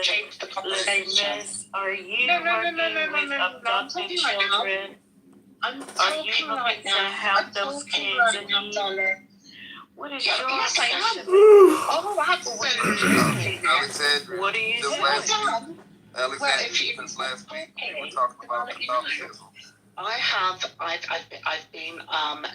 change the conversation. Miss, are you No. working with adopted children? I'm Are you talking looking right to now. help those kids in need? Darling. What is Yes, your I obsession? am. Oh, I have to say, Alexandria. What are you Just doing? last week. Well, Alexandria, if you since last week, we were okay, talking I'll about let you know. Catholicism. I've been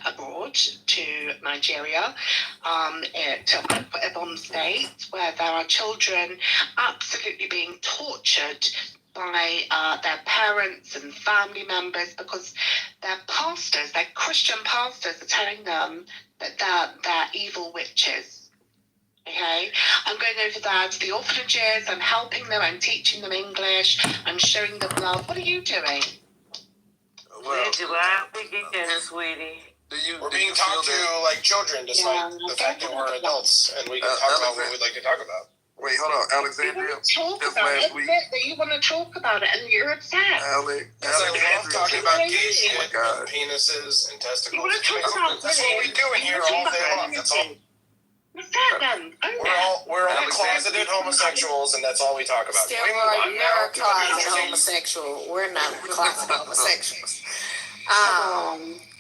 abroad to Nigeria, to Ebom State, where there are children absolutely being tortured by their parents and family members because their pastors, their Christian pastors, are telling them that they're evil witches. Okay, I'm going over there to the orphanages. I'm helping them. I'm teaching them English. I'm showing them love. What are you doing? Where do I begin, sweetie? We're being talked to like children, despite the fact that we're adults, and we can talk about what we'd like to talk about. Wait, hold on, Alexandria. You want to talk about it. Admit that you want to talk about it, and you're upset. Yes, I love talking about gay shit, penises, and testicles. You want to talk about That's what we do in here all day long. That's all. What's that then? We're all closeted homosexuals, and that's all we talk about. Still, you're a closeted homosexual. We're not closeted homosexuals.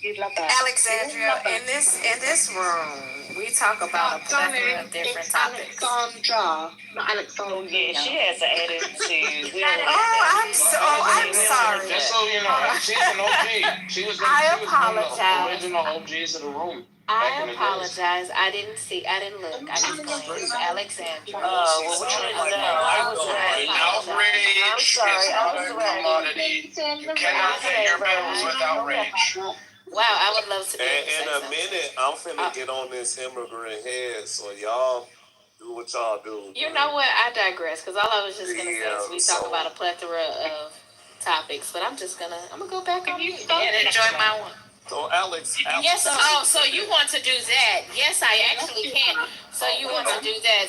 You love that. Alexandria, in this room, we talk about a plethora of different topics. Alexandra, not Alexandria. Oh, yeah, she has an attitude. I'm sorry. Just so you know, she's an OG. She was one of the original OGs of the room. I apologize. I didn't look. I just glanced. Alexandra. Outrage is not a commodity. You cannot pay your bills with outrage. Wow, I would love to be in a minute, I'm finna get on this immigrant head, so y'all do what y'all do. You know what? I digress, because all I was just going to say is we talk about a plethora of topics, but I'm gonna go back on mute and enjoy my one. So Alex. Yes, so you want to do that. Yes, I actually can. So you want to do that.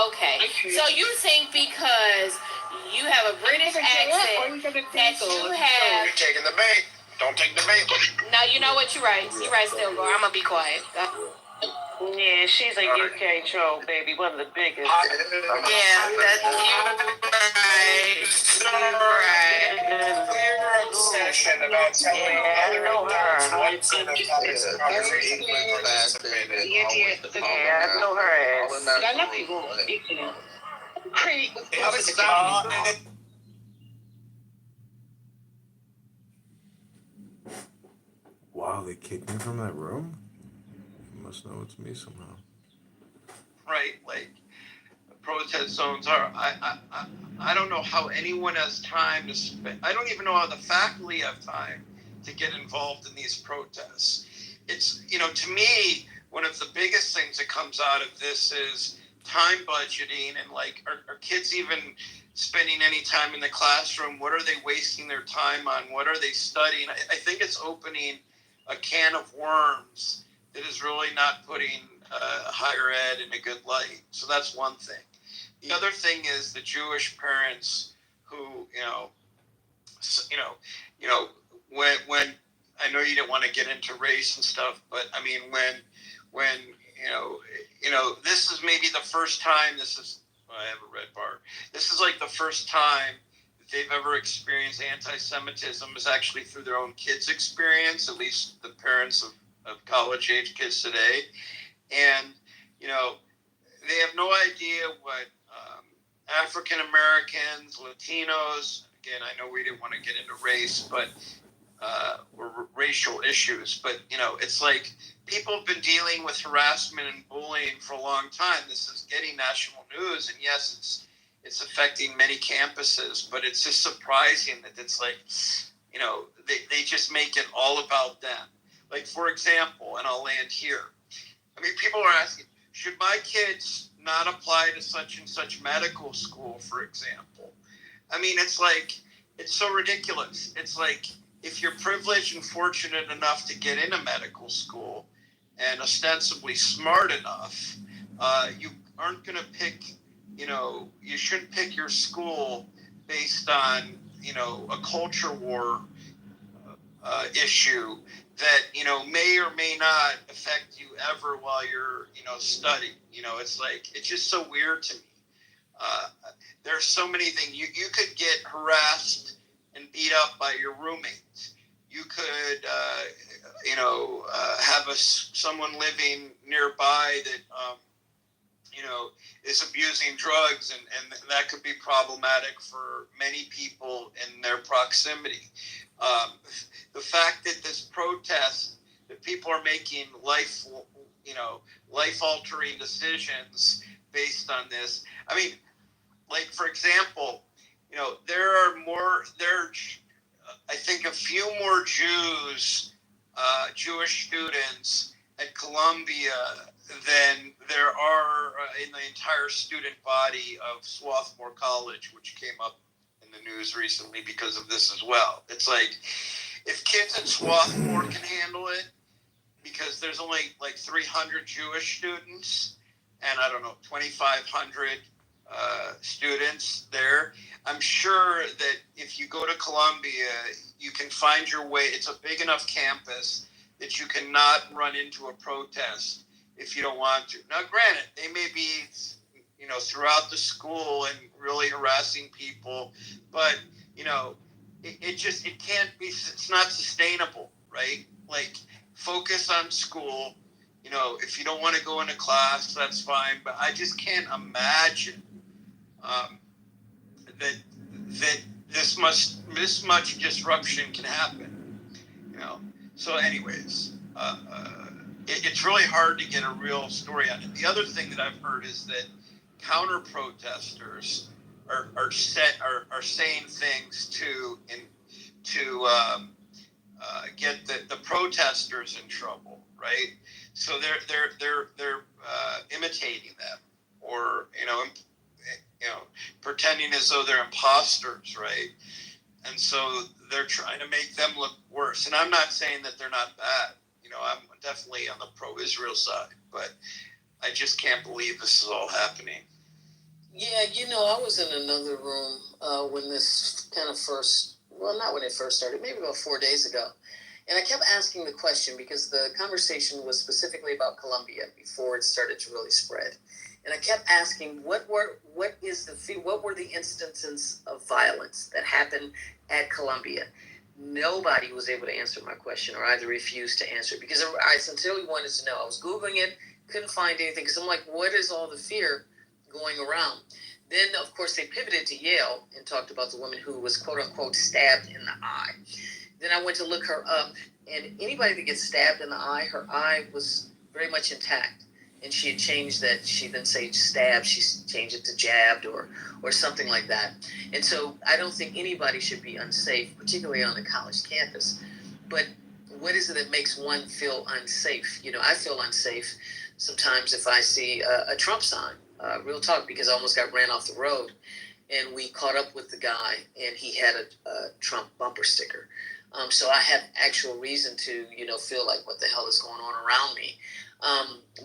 Okay. So you think because you have a British accent that you have... You're taking the bait. Don't take the bait. No, you know what? You're right. You're right, still, girl. I'm going to be quiet. Yeah, she's a UK troll, baby. One of the biggest. Yeah, that's Clear obsession about telling other adults what's in the topics of conversation with participated. Yeah, I know her ass. I love people. Create with Wow, they kicked me from that room? You must know it's me somehow. Right, like protest zones are. I don't know how anyone has time to spend. I don't even know how the faculty have time to get involved in these protests. It's, to me, one of the biggest things that comes out of this is time budgeting and like, are kids even spending any time in the classroom? What are they wasting their time on? What are they studying? I think it's opening a can of worms that is really not putting higher ed in a good light. So that's one thing. The other thing is the Jewish parents who, when I know you didn't want to get into race and stuff, but I mean, when this is maybe the first time. I have a red bar. This is like the first time that they've ever experienced anti-Semitism is actually through their own kids' experience, at least the parents of college-age kids today. And, they have no idea what African Americans, Latinos, again, I know we didn't want to get into race, but or racial issues, but, it's like people have been dealing with harassment and bullying for a long time. This is getting national news, and yes, it's affecting many campuses, but it's just surprising that it's like, they just make it all about them. Like, for example, and I'll land here. I mean, people are asking, should my kids not apply to such and such medical school, for example? I mean, it's like, it's so ridiculous. It's like, if you're privileged and fortunate enough to get into medical school and ostensibly smart enough, you aren't going to pick, you shouldn't pick your school based on, a culture war issue that, may or may not affect you ever while you're, studying. It's like, it's just so weird to me. There's so many things. You could get harassed and beat up by your roommates. You could, have someone living nearby that, is abusing drugs, and that could be problematic for many people in their proximity. The fact that this protest, that people are making life-altering decisions based on this. I mean, like, for example, I think a few more Jewish students at Columbia than there are in the entire student body of Swarthmore College, which came up in the news recently because of this as well. It's like, if kids at Swarthmore can handle it, because there's only like 300 Jewish students and 2,500 students there, I'm sure that if you go to Columbia, you can find your way. It's a big enough campus that you cannot run into a protest if you don't want to. Now, granted, they may be, throughout the school and really harassing people, but, it can't be, it's not sustainable, right? Like, focus on school. If you don't want to go into class, that's fine, but I just can't imagine that this much disruption can happen. So anyways, it's really hard to get a real story on it. The other thing that I've heard is that counter protesters are saying things to get the protesters in trouble, right? So they're imitating them, or pretending as though they're imposters, right? And so they're trying to make them look worse. And I'm not saying that they're not bad. I'm definitely on the pro-Israel side, but I just can't believe this is all happening. Yeah, I was in another room when this kind of not when it first started, maybe about 4 days ago. And I kept asking the question because the conversation was specifically about Columbia before it started to really spread. And I kept asking, what were the instances of violence that happened at Columbia? Nobody was able to answer my question, or either refused to answer it, because I sincerely wanted to know. I was Googling it, couldn't find anything, because I'm like, what is all the fear going around? Then, of course, they pivoted to Yale and talked about the woman who was, quote unquote, stabbed in the eye. Then I went to look her up, and anybody that gets stabbed in the eye, her eye was very much intact. And she had changed that. She didn't say stabbed, she changed it to jabbed or something like that. And so I don't think anybody should be unsafe, particularly on the college campus. But what is it that makes one feel unsafe? I feel unsafe sometimes if I see a Trump sign, real talk, because I almost got ran off the road. And we caught up with the guy, and he had a Trump bumper sticker. So I have actual reason to, feel like what the hell is going on around me.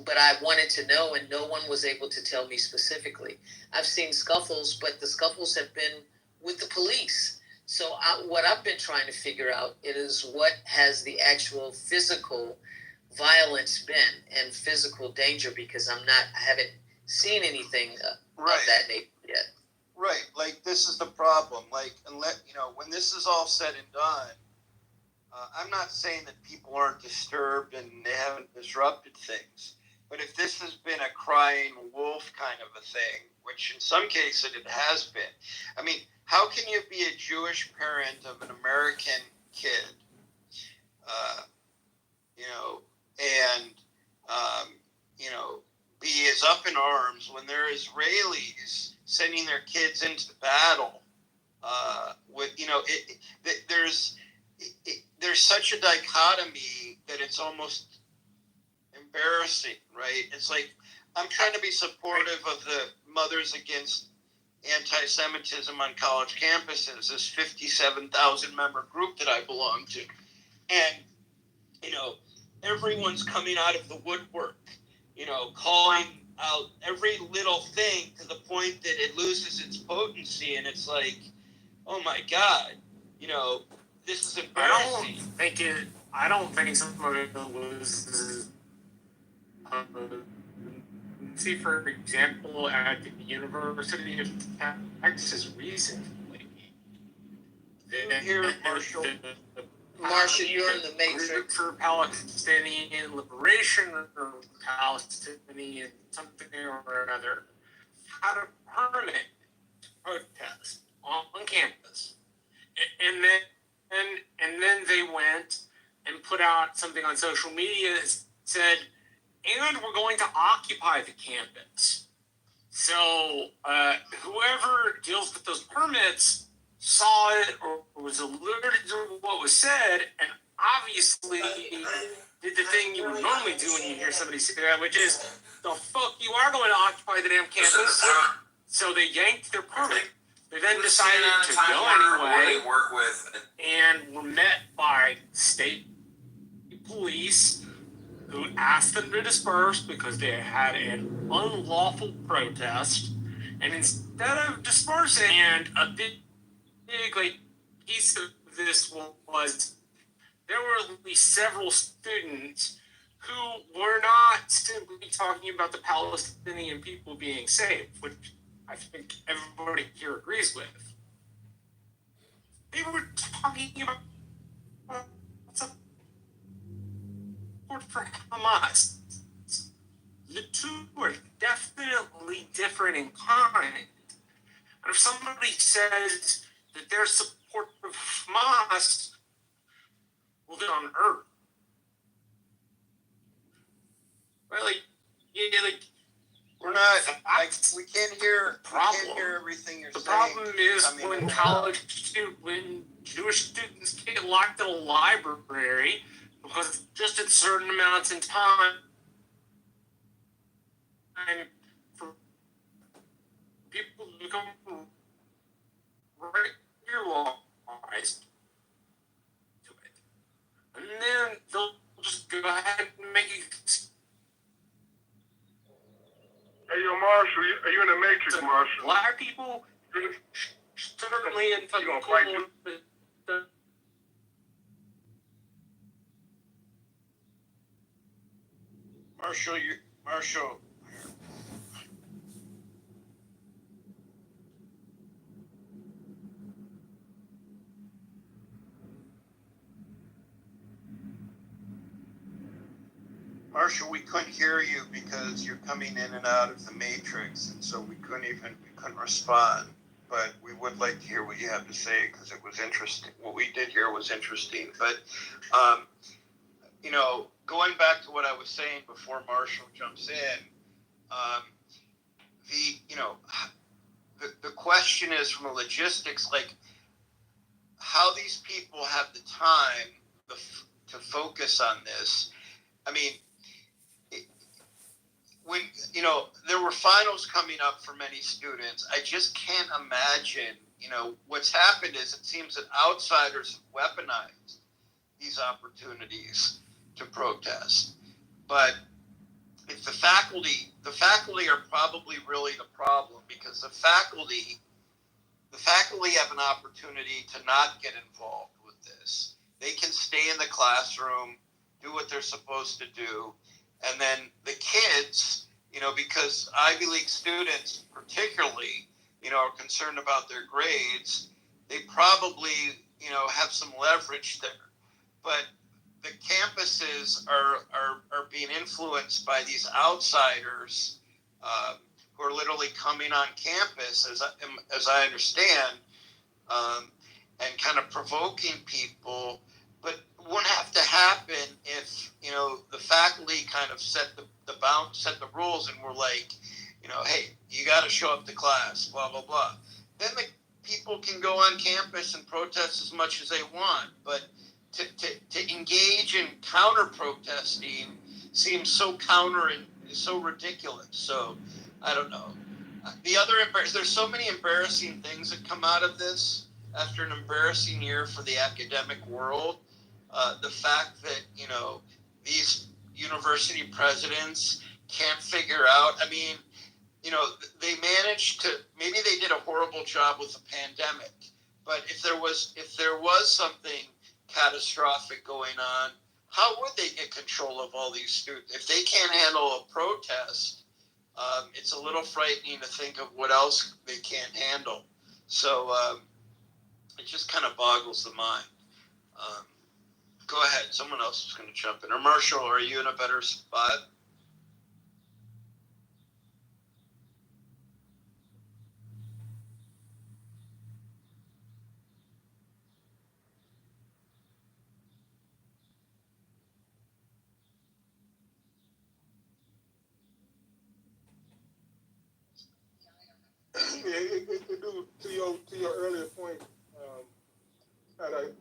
But I wanted to know, and no one was able to tell me specifically. I've seen scuffles, but the scuffles have been with the police. So what I've been trying to figure out is what has the actual physical violence been and physical danger, because I haven't seen anything of that nature yet. Right. Like, this is the problem. Like, when this is all said and done, I'm not saying that people aren't disturbed and they haven't disrupted things, but if this has been a crying wolf kind of a thing, which in some cases it has been, I mean, how can you be a Jewish parent of an American kid, be as up in arms when there are Israelis sending their kids into battle? There's such a dichotomy that it's almost embarrassing, right? It's like, I'm trying to be supportive of the Mothers Against Anti-Semitism on college campuses, this 57,000 member group that I belong to. And, everyone's coming out of the woodwork, calling out every little thing to the point that it loses its potency. And it's like, oh my God, this is embarrassing. I don't think some of it loses See, for example, at the University of Texas recently, Here, Marshall. Marshall, you're in the matrix. For Palestinian liberation or Palestinian something or other had a permit protest on campus, and then they went and put out something on social media that said, and we're going to occupy the campus. So whoever deals with those permits saw it or was alerted to what was said, and obviously did the thing you would normally do when you hear somebody say that, which is, the fuck, you are going to occupy the damn campus. So they yanked their permit. They then decided to go anyway, and were met by state police who asked them to disperse because they had an unlawful protest. And instead of dispersing, and a big piece of this was there were at least several students who were not simply talking about the Palestinian people being safe, which I think everybody here agrees with. They were talking about support for Hamas. The two are definitely different in kind. And if somebody says that they're supportive of Hamas, well, they're on Earth. Right? We're not. We can't hear. We can't hear everything you're saying. The problem is when Jewish students get locked in a library because just at certain amounts in time, and for people to become regularized to it, and then they'll just go ahead and make it. Hey, yo, Marshall, are you in the Matrix, Marshall? Black people certainly in fucking cool. Marshall. Marshall, we couldn't hear you because you're coming in and out of the matrix, and so we couldn't respond. But we would like to hear what you have to say because it was interesting. What we did here was interesting. But going back to what I was saying before Marshall jumps in, the question is from a logistics, like how these people have the time to focus on this. I mean, when there were finals coming up for many students, I just can't imagine. What's happened is it seems that outsiders have weaponized these opportunities to protest. But if the faculty are probably really the problem, because the faculty have an opportunity to not get involved with this. They can stay in the classroom, do what they're supposed to do, and then the kids, because Ivy League students particularly, are concerned about their grades, they probably, have some leverage there. But the campuses are being influenced by these outsiders who are literally coming on campus, as I understand, and kind of provoking people. But it wouldn't have to happen if the faculty kind of set the rules and were like, hey, you got to show up to class, blah blah blah. Then the people can go on campus and protest as much as they want. But to engage in counter protesting seems so counter and so ridiculous. So I don't know. There's so many embarrassing things that come out of this after an embarrassing year for the academic world. The fact that these university presidents can't figure out. I mean, they managed to. Maybe they did a horrible job with the pandemic. But if there was something catastrophic going on, how would they get control of all these students if they can't handle a protest? It's a little frightening to think of what else they can't handle. So it just kind of boggles the mind. Go ahead. Someone else is going to jump in. Or Marshall, are you in a better spot? To your earlier point,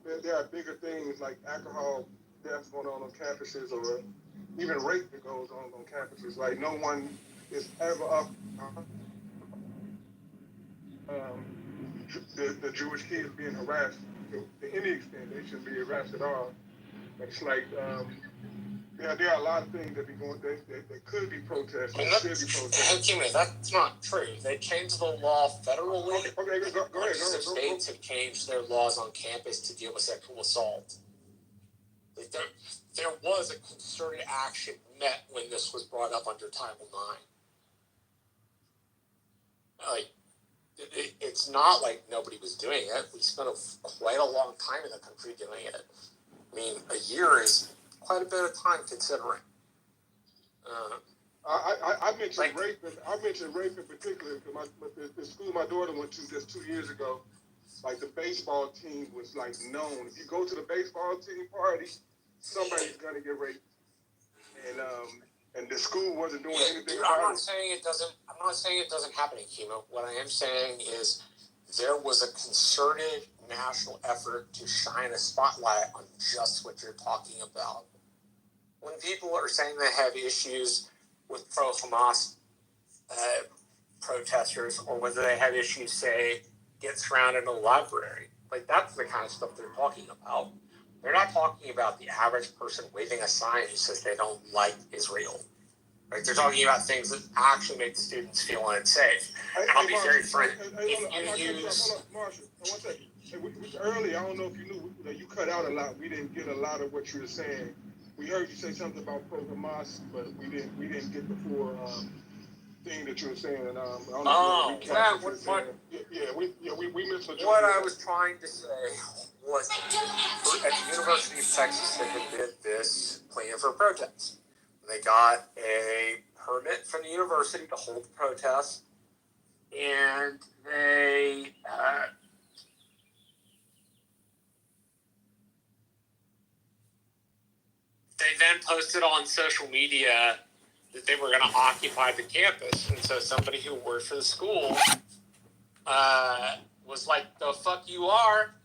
there are bigger things like alcohol deaths going on campuses, or even rape that goes on campuses. Like, no one is ever up the Jewish kids being harassed to any extent. They shouldn't be harassed at all. It's like there are a lot of things that could be protested. That's not true. They changed the law federally. Okay, go ahead. States have changed their laws on campus to deal with sexual assault. There was a concerted action met when this was brought up under Title IX. Like, it's not like nobody was doing it. We spent quite a long time in the country doing it. I mean, a year is quite a bit of time considering. I mentioned rape. I mentioned rape in particular because the school my daughter went to just 2 years ago, like the baseball team was like known. If you go to the baseball team party, somebody's gonna get raped, and the school wasn't doing anything about it. I'm not saying it doesn't happen in Kimo. What I am saying is there was a concerted national effort to shine a spotlight on just what you're talking about. When people are saying they have issues with pro-Hamas protesters, or whether they have issues, say, get surrounded in a library, like, that's the kind of stuff they're talking about. They're not talking about the average person waving a sign who says they don't like Israel. Right? They're talking about things that actually make the students feel unsafe. And I'll be very frank. Marshall, one second. Earlier, I don't know if you knew that you cut out a lot. We didn't get a lot of what you were saying. We heard you say something about pro-Hamas, but we didn't get the full thing that you were saying. And we missed what I was trying to say was at the University of Texas, they did this plan for protests. They got a permit from the university to hold the protest, and they then posted on social media that they were going to occupy the campus. And so somebody who worked for the school was like, "The fuck you are."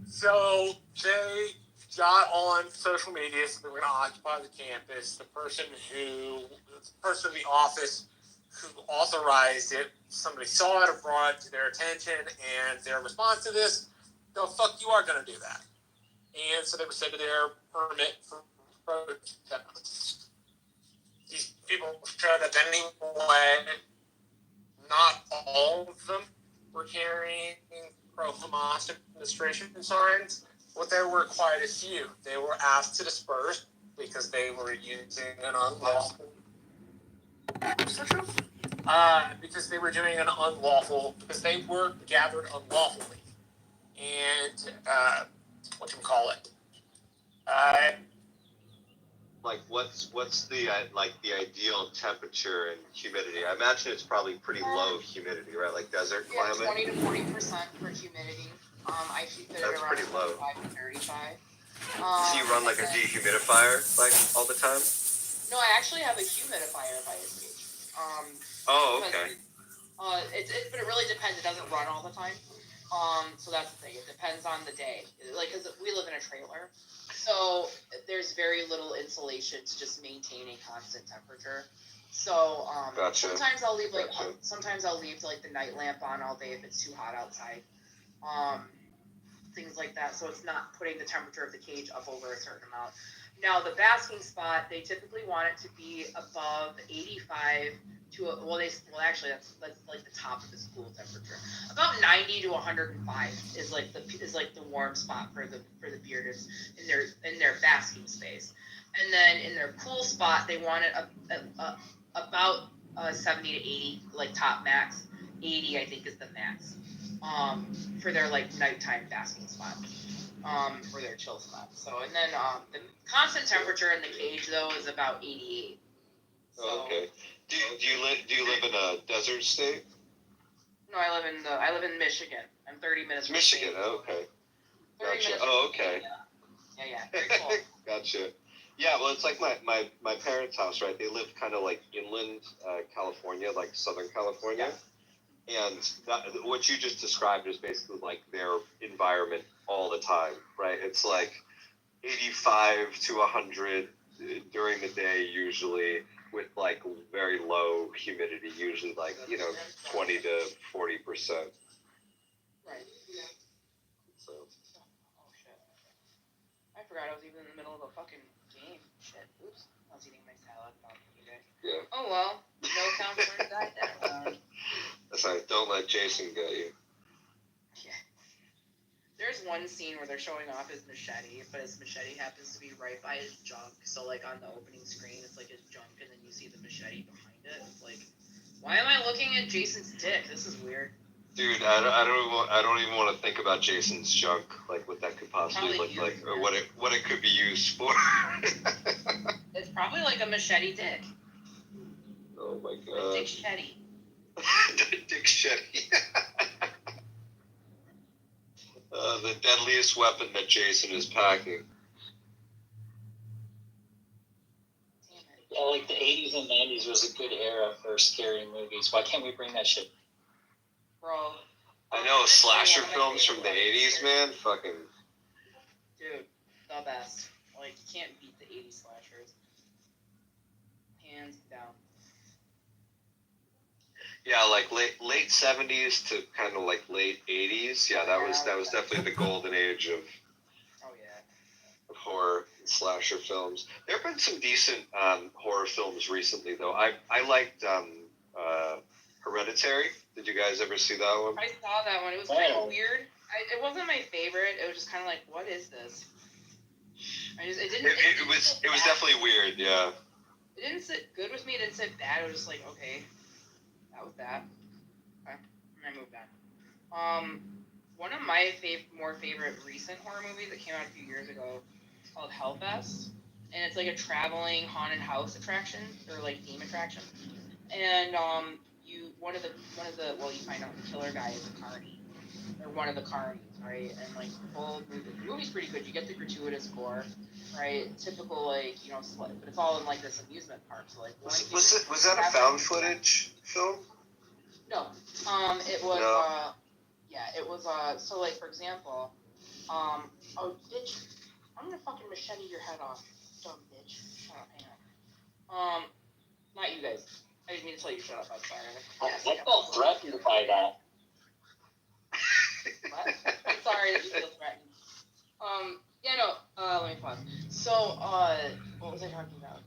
So they got on social media, so they were going to occupy the campus. The person in the office who authorized it, somebody saw it or brought it to their attention, and their response to this, "The fuck you are going to do that." And so they rescinded their permit for protest. These people showed up anyway. Not all of them were carrying pro-Hamas administration signs, but there were quite a few. They were asked to disperse because they were using an unlawful. Because they were doing an unlawful, because they were gathered unlawfully, and whatchamacallit. Like, what's the the ideal temperature and humidity? I imagine it's probably pretty low humidity, right? Like desert climate. 20 to 40% for humidity. I keep it That's around pretty low. 25 to 35. So you run like a dehumidifier like all the time? No, I actually have a humidifier by a stage. Oh, okay. But it really depends. It doesn't run all the time. So that's the thing. It depends on the day. Like, cause we live in a trailer, so there's very little insulation to just maintain a constant temperature. So Gotcha. sometimes I'll leave the night lamp on all day if it's too hot outside. Things like that. So it's not putting the temperature of the cage up over a certain amount. Now the basking spot, they typically want it to be above 85 to actually that's like the top of the school temperature. About 90 to 105 is like the warm spot for the bearders in their basking space. And then in their pool spot, they want it about 70 to 80, like top max. 80, I think, is the max for their like nighttime basking spot, for their chill spot. So, and then the constant temperature in the cage though is about 88. So, okay. Do you live in a desert state? No, I live in Michigan. I'm 30 minutes from Michigan. St. Okay. 30 Gotcha. minutes Oh, from okay. Yeah, very cool. Gotcha. Yeah, well, it's like my parents' house, right? They live kind of like inland California, like Southern California. And what you just described is basically like their environment all the time, right? It's like 85 to 100 during the day usually, with like very low humidity, usually like, 20 to 40%. Right. So. Oh shit. I forgot I was even in the middle of a fucking game. Shit. Oops. I was eating my salad. Yeah. Oh well. No counselor died there. That's right. Don't let Jason get you. Yeah. There's one scene where they're showing off his machete, but his machete happens to be right by his junk. So like on the opening screen, it's like his junk, and then you see the machete behind it. It's like, why am I looking at Jason's dick? This is weird. Dude, I don't even want to think about Jason's junk, like what that could possibly look like, or what it could be used for. It's probably like a machete dick. Oh my god. Dick shetty. Dick shetty. The deadliest weapon that Jason is packing. Yeah, like the 80s and 90s was a good era for scary movies. Why can't we bring that shit? Bro. I know, slasher films from the 80s, man. Fucking. Dude, the best. Like, you can't beat the 80s slashers. Hands down. Yeah, like late 70s to kind of like late 80s. Yeah, that was definitely the golden age of horror and slasher films. There have been some decent horror films recently, though. I liked Hereditary. Did you guys ever see that one? I saw that one. It was kind of weird. It wasn't my favorite. It was just kind of like, what is this? It was definitely weird. Yeah. It didn't sit good with me. It didn't sit bad. It was just like, okay, that was that. Okay, and I moved on. One of my more favorite recent horror movies that came out a few years ago is called Hellfest, and it's like a traveling haunted house attraction or like theme attraction. And you find out the killer guy is a carny, or one of the carnies, right? And like the movie's pretty good. You get the gratuitous gore, right? Typical but it's all in like this amusement park. So like was that a found footage film? No, it was. No. It was. So like for example, oh bitch, I'm gonna fucking machete your head off, dumb bitch. Shut up, hang on. Not you guys. I didn't mean to tell you shut up. I'm sorry. I felt threatened by that. What? I'm sorry that you feel threatened. Let me pause. So, what was I talking about?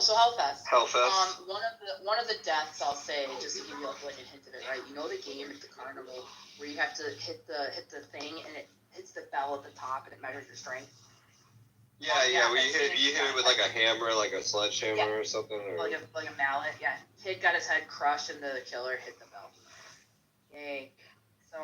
So Hellfest. Hellfest. One of the deaths, I'll say, just to give you like a hint of it, right? You know the game at the carnival where you have to hit the thing and it hits the bell at the top and it measures your strength. Yeah. Where you hit it with like a hammer, like a sledgehammer or something, or like a mallet. Yeah. Kid got his head crushed and the killer hit the bell. Yay. So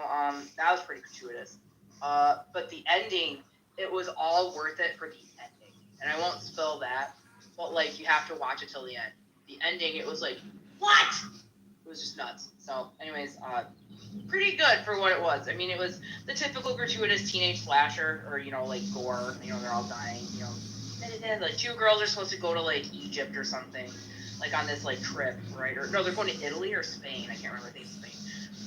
that was pretty gratuitous. But the ending, it was all worth it for the ending. And I won't spill that, but like you have to watch it till the end. The ending, it was like, what? It was just nuts. So anyways, pretty good for what it was. I mean, it was the typical gratuitous teenage slasher, or like gore. They're all dying. Like two girls are supposed to go to like Egypt or something, like on this like trip, right? Or no, they're going to Italy or Spain. I can't remember. I think it's Spain.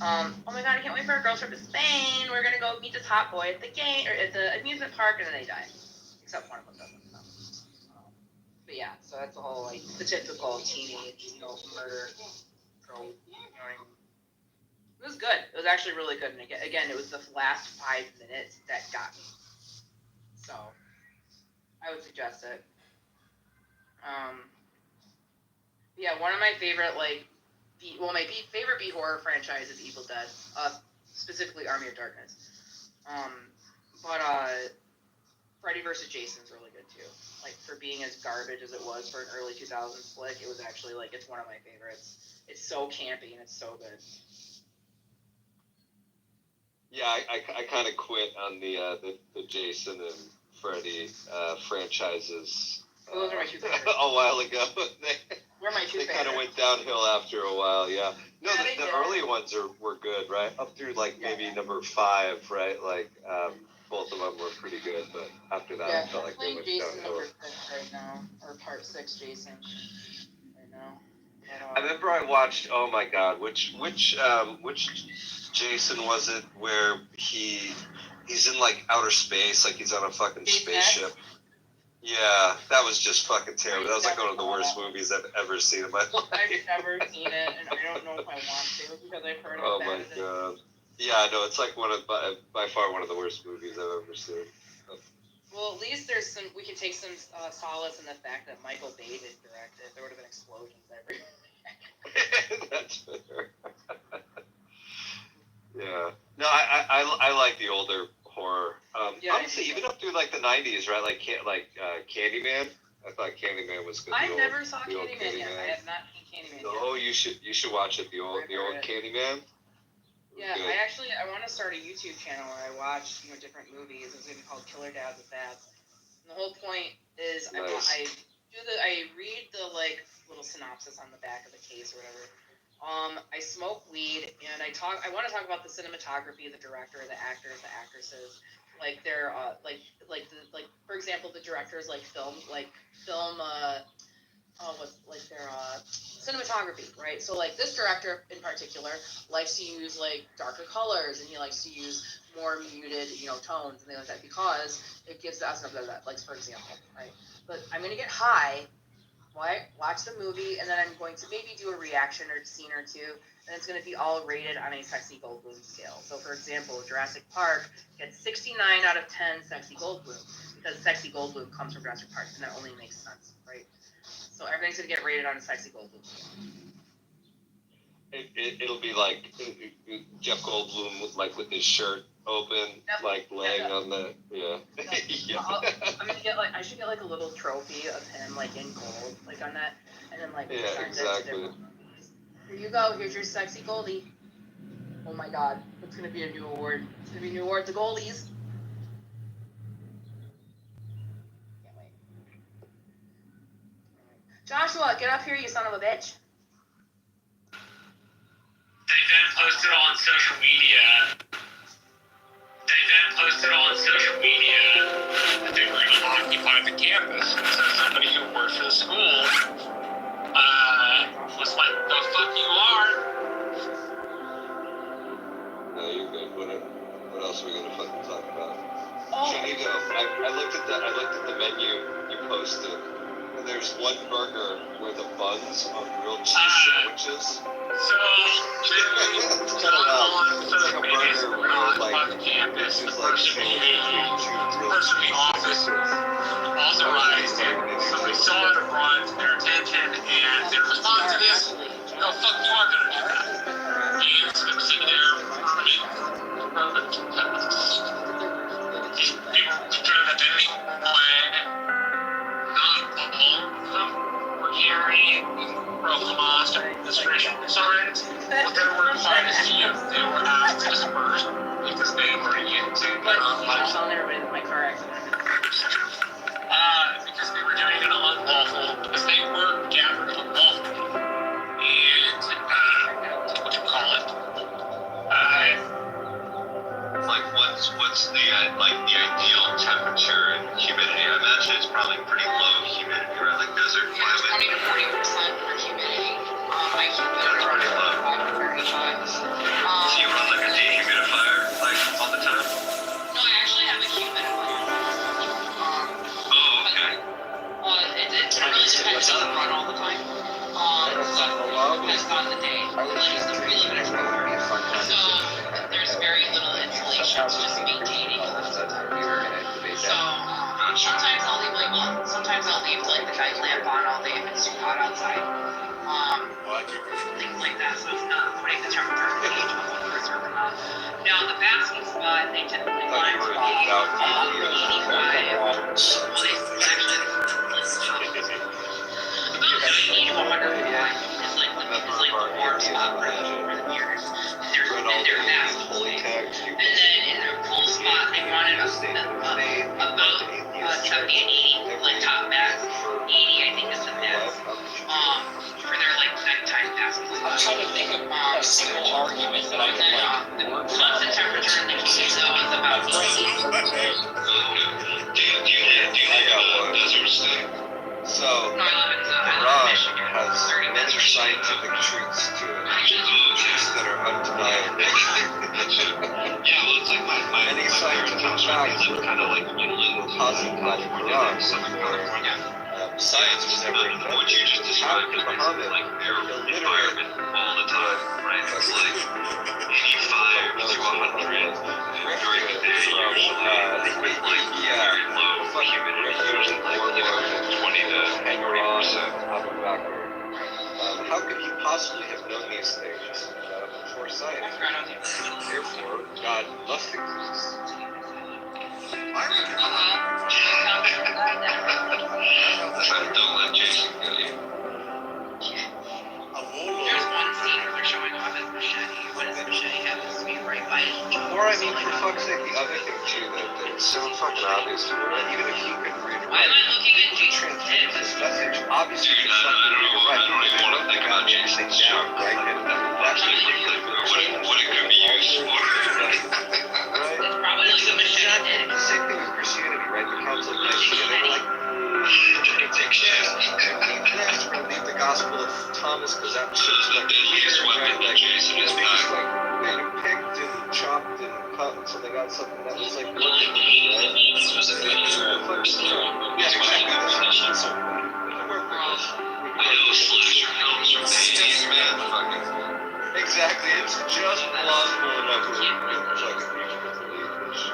Oh my god, I can't wait for a girls trip to Spain. We're gonna go meet this hot boy at the game or at the amusement park, and then they die. Except one of them doesn't. But yeah, so that's the whole like the typical teenage, murder trope. It was good. It was actually really good. And again, it was the last 5 minutes that got me. So I would suggest it. Yeah, one of my favorite favorite B horror franchise is Evil Dead. Specifically Army of Darkness. But Freddy vs. Jason's really good too. Like, for being as garbage as it was for an early 2000s flick, it was actually like, it's one of my favorites. It's so campy and it's so good. Yeah, I kind of quit on the Jason and Freddy franchises. Those are my two favorites. A while ago. They're my two They favorites. kind of went downhill after a while, yeah. No, Yeah, the early ones were good, right? Up through maybe number 5, right? Like both of them were pretty good, but after that, I felt like they went Jason downhill. number 6 right now, or part 6 Jason right now. I remember I watched. Oh my God, which Jason was it? Where he's in like outer space, like he's on a fucking spaceship. Yeah, that was just fucking terrible. That was like one of the worst movies I've ever seen in my life. I've never seen it, and I don't know if I want to because I've heard Oh it's my bad. God. Yeah, I know. It's like by far one of the worst movies I've ever seen. Well, at least we can take some solace in the fact that Michael Bay didn't direct it. There would have been explosions everywhere. That's fair. Yeah. No, I like the older horror. Honestly, even up through like the 90s, right? Like Candyman. I thought Candyman was good. I never saw Candyman yet. I have not seen Candyman yet. Oh, you should watch it. The old Candyman. Yeah, Good. I want to start a YouTube channel where I watch different movies. It's gonna be called Killer Dads with Dads. And the whole point is Nice. I read the little synopsis on the back of the case or whatever. I smoke weed and I want to talk about the cinematography, the director, the actors, the actresses. Like their for example, the directors film their cinematography, right? So this director in particular likes to use darker colors and he likes to use more muted, tones and things like that because it gives the essence of that. Like for example, right? But I'm gonna get high, watch the movie, and then I'm going to maybe do a reaction or scene or two, and it's gonna be all rated on a Sexy Goldblum scale. So for example, Jurassic Park gets 69 out of 10 Sexy Goldblum because Sexy Goldblum comes from Jurassic Park, and that only makes sense, right? So everything's gonna get rated on a Sexy Goldblum scale. It'll be like Jeff Goldblum with his shirt open, laying on the yeah. I should get a little trophy of him in gold on that, and then Yeah, exactly. Here you go. Here's your Sexy Goldie. Oh my God, it's gonna be a new award. It's gonna be a new award to Goldies. Can't wait. Joshua, get up here, you son of a bitch. They then posted on social media that they were going to occupy the campus. So somebody who worked for the school was like, "The fuck you are." No, you're good. What else are we gonna fucking talk about? Oh. I looked at the menu you posted, and there's one burger where the buns are grilled cheese sandwiches. So It's kind of on it's like a burger where on the campus, the person in the office authorized it. Somebody saw it and brought it to their attention, and their response to this, "No, fuck, you are going to do that." And it's been sitting there for you that anyway, not all of them were carrying pro-Hamas demonstration signs. What they were required to see, they were asked to disperse because they were into I'm telling everybody that my car accident. because they were doing it unlawful, because they were gathered unlawfully. And, what you call it? What's the ideal temperature and humidity? I imagine it's probably pretty low humidity, right? Like desert climate. 20 to 40% for humidity. My humidity Pretty low. is very high. So you run a dehumidifier all the time? No, I actually have a humidifier. Oh, okay. It really depends. It doesn't run all the time. Depends on the day. We live in a trailer, so there's very little insulation. It's just maintaining. So sometimes I'll leave I lamp on all day if it's too hot outside. Things like that. So it's not putting the temperature of the cage below a certain amount. Now the basking spot, they typically want it to be 85. Well, they actually about 90 to 105 is like the warm spot for the beers. They're masked fully. And then in their cool spot, they wanted about 70 and 80, like top max. 80, I think, is the max. For their like nighttime basking spot. I'm trying to think of a single argument that I can the constant temperature in the cage though is about 80. Desert State. So, Iran has many scientific truths to it, truths that are undeniable. Many scientific facts were kind of like positive by the Quran. Science was never invented. What you just described is Muhammad, like their environment all the time, right? It's like 85 to 100 during the day, usually with like very low humidity, usually like 20 to 40%. How could he possibly have known these things before science? Therefore, God must exist. Don't let Jason kill you. There's one scene where they're showing off his machete. What does the machete have? This be right by his jaw. Or I mean, for fuck's sake, the other thing too that's so fucking obvious to me, right? Even if you could read Why am I looking at Jason's transmit this message, obviously it's something you're right. You don't even want to think about Jason down, right? And that's what it could be used for. It's probably like a machete. The same thing with Christianity, right? The Council of Nicaea, they were like, take shit. We're gonna leave the Gospel of Thomas because that shit's like deadliest weapon that Jason is like they picked and chopped and cut until they got something that was like working, right? This was a good yeah, exactly. Exactly, it's just plausible enough for fucking people to believe this.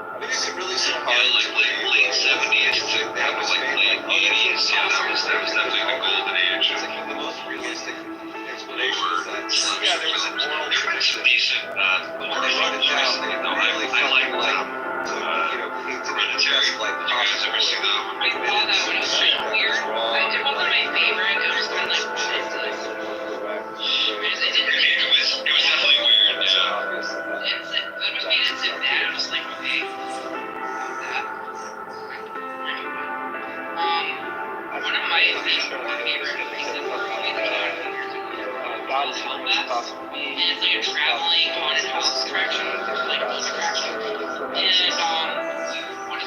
I think it's really so hard. Yeah, like late 70s to that was like late 80s. Yeah, that was definitely the golden age. It's like the most realistic explanation is that yeah, there was an oral tradition. Decent. They wrote it down. They really felt like painted it like possible. I saw that when it was weird. It wasn't my favorite. It was kind of like it was definitely weird. Yeah. It made it so bad. I was like, okay. One of my favorite pieces of movie that I God is and it's like a traveling haunted house attraction, like a attraction. And one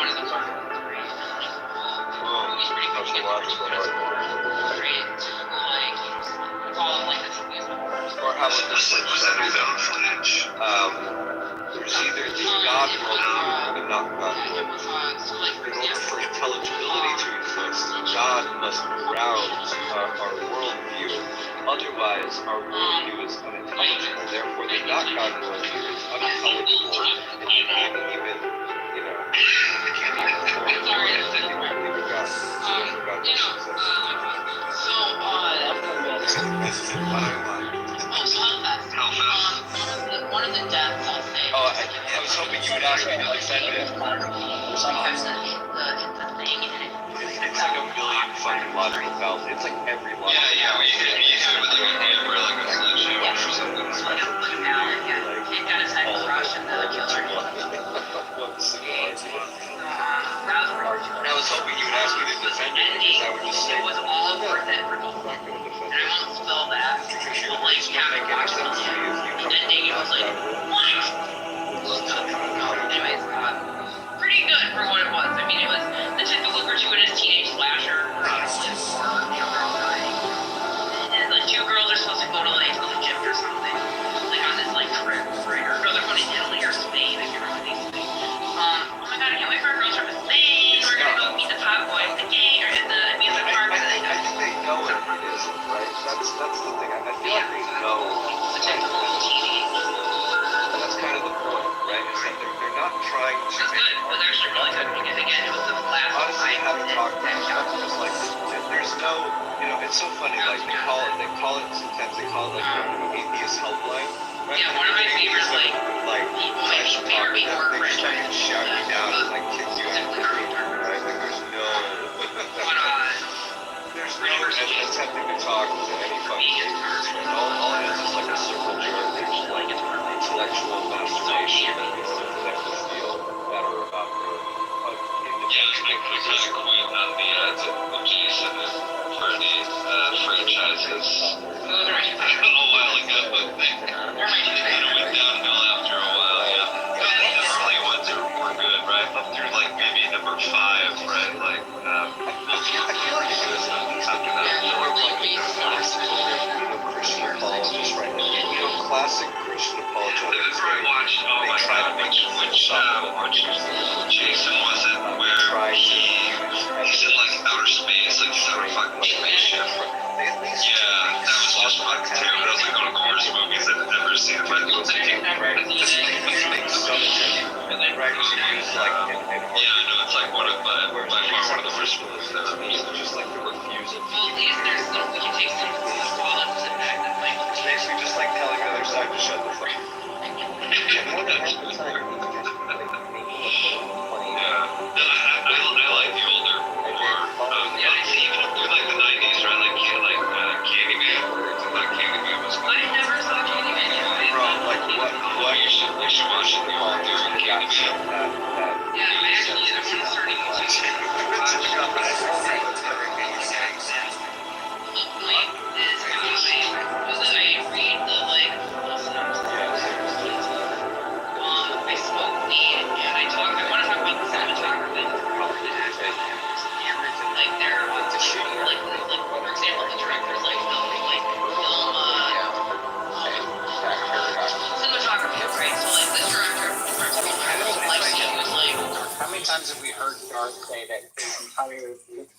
of the or how would this there's either the God worldview and not God worldview. In order for intelligibility to exist, God must ground our worldview. Otherwise, our worldview is unintelligible. Therefore, the not God worldview is unintelligible. And you can't even, it can't even form a believe in God. God doesn't exist. One of the deaths, I'll say. Oh, I was hoping you would ask me to defend it. It's like a million fucking logical fallacies. It's like every logical fallacy. Yeah, we hit it with like a hammer, like a sledgehammer or something. It got his head crushed and the killer. I was hoping you would ask me to defend it because I would just say it was all worth it for me. And I won't spill that. Like, having watched the ending, it was like, anyways, pretty good for what it was. I mean, it was the typical gratuitous teenage slasher, girl dying. And like two girls are supposed to go to like Egypt or something, like on this like trip, right? Or no, they're going to Italy or Spain. I can't remember these things. Oh my god, I can't wait for a girl trip to Spain. We're gonna go meet the top boy at the gate or at the amusement park. I think they know what it is, right? That's the thing. I feel like they know. The typical teenage. That's kind of the point, right? Is that they're it's so funny. Like they call it sometimes they call it like the atheist helpline. Right? Yeah, one of my favorite trash talk. They just fucking shout you down and like kick you out of the room, right? Like there's no attempting to talk to any fucking atheist. Right? All it is like a circle jerk. There's like intellectual masturbation that we feel better about their independent position. The Jason for the franchises a while ago, but they kind of went downhill after a while. Yeah, the early ones were good, right? Up through like maybe number 5, right? Like, I feel like it was after that. Christian apologists, right? Classic Christian apologists. I watched. Oh my God, which Jason was it? Where he's in like outer space, like he's on a fucking spaceship. Yeah, that was just fucking terrible. That was like one of the worst movies I've ever seen. If I looked at it, yeah, I know it's like one of by far one of the worst movies I've ever seen. Just like the refusal. Well, at least there's some we can take some of the qualities and that like It's basically just like telling the other side to shut the fuck up. I like the older, even up through like the 90s, right? Like Candyman. I thought Candyman was good. I never saw Candyman yet. Bro, like what? You should watch the older Candyman. Yeah, I actually I'm gonna start I smoke weed and I want to talk about the cinematography. Like they're like for example the directors like film cinematography, right? So like this director How many times have we heard Darth say that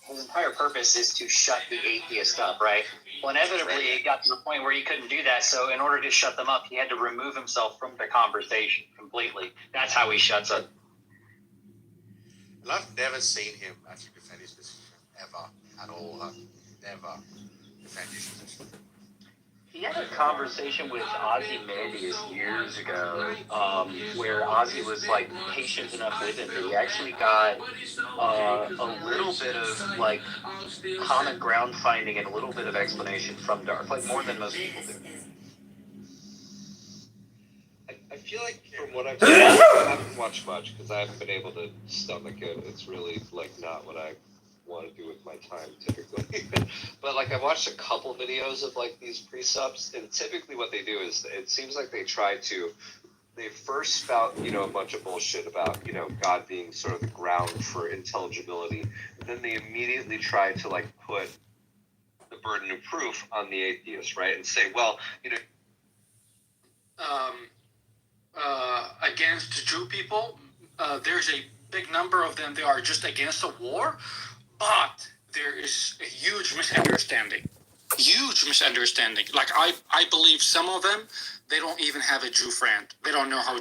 his entire purpose is to shut the atheist up, right? Well, inevitably, it got to the point where he couldn't do that. So in order to shut them up, he had to remove himself from the conversation completely. That's how he shuts up. And I've never seen him actually defend his position, ever, at all. I've never defended his position. He had a conversation with Ozymandias years ago, where Ozzy was like patient enough with him that he actually got a little bit of like common ground finding and a little bit of explanation from Darth, like more than most people do. I feel like from what I've seen, I haven't watched much because I haven't been able to stomach it. It's really like not what I want to do with my time typically. But like I watched a couple videos of like these pre-subs, and typically what they do is it seems like they first spout, a bunch of bullshit about, God being sort of the ground for intelligibility. And then they immediately try to like put the burden of proof on the atheist, right? And say, well, against Jew people, there's a big number of them. They are just against the war, but there is a huge misunderstanding. Like I believe some of them, they don't even have a Jew friend. They don't know how